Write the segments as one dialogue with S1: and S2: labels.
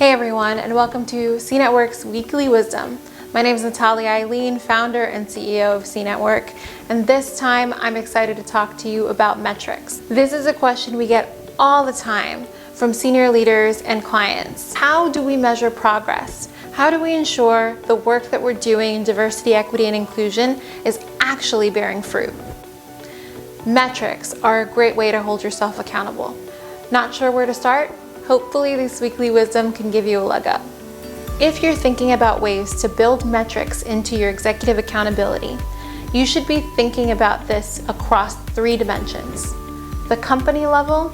S1: Hey everyone, and welcome to C Network's Weekly Wisdom. My name is Natalia Eileen, founder and CEO of C Network, and this time I'm excited to talk to you about metrics. This is a question we get all the time from senior leaders and clients. How do we measure progress? How do we ensure the work that we're doing in diversity, equity, and inclusion is actually bearing fruit? Metrics are a great way to hold yourself accountable. Not sure where to start? Hopefully this weekly wisdom can give you a leg up. If you're thinking about ways to build metrics into your executive accountability, you should be thinking about this across 3 dimensions: the company level,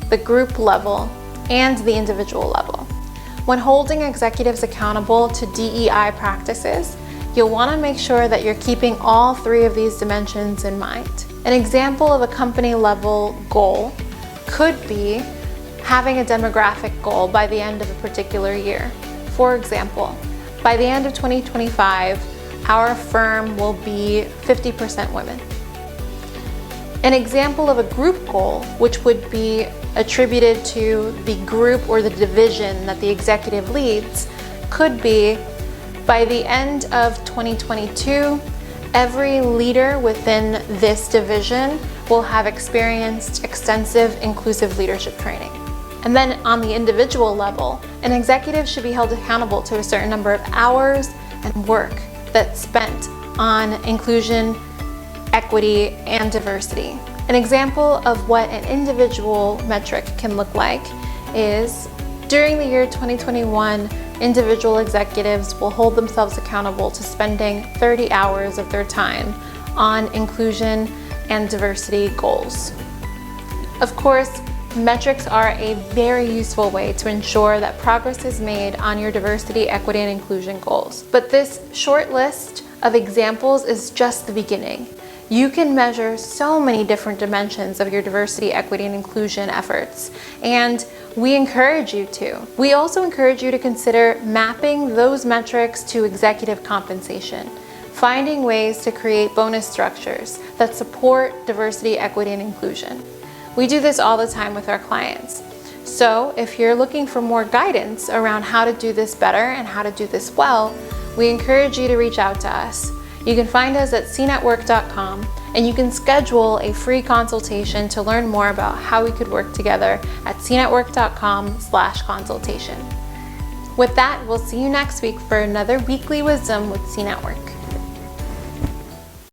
S1: the group level, and the individual level. When holding executives accountable to DEI practices, you'll want to make sure that you're keeping all 3 of these dimensions in mind. An example of a company level goal could be having a demographic goal by the end of a particular year. For example, by the end of 2025, our firm will be 50% women. An example of a group goal, which would be attributed to the group or the division that the executive leads, could be by the end of 2022, every leader within this division will have experienced extensive inclusive leadership training. And then on the individual level, an executive should be held accountable to a certain number of hours and work that's spent on inclusion, equity, and diversity. An example of what an individual metric can look like is during the year 2021, individual executives will hold themselves accountable to spending 30 hours of their time on inclusion and diversity goals. Of course, metrics are a very useful way to ensure that progress is made on your diversity, equity, and inclusion goals. But this short list of examples is just the beginning. You can measure so many different dimensions of your diversity, equity, and inclusion efforts, and we encourage you to. We also encourage you to consider mapping those metrics to executive compensation, finding ways to create bonus structures that support diversity, equity, and inclusion. We do this all the time with our clients. So if you're looking for more guidance around how to do this better and how to do this well, we encourage you to reach out to us. You can find us at cnetwork.com, and you can schedule a free consultation to learn more about how we could work together at cnetwork.com/consultation. With that, we'll see you next week for another weekly wisdom with C Network.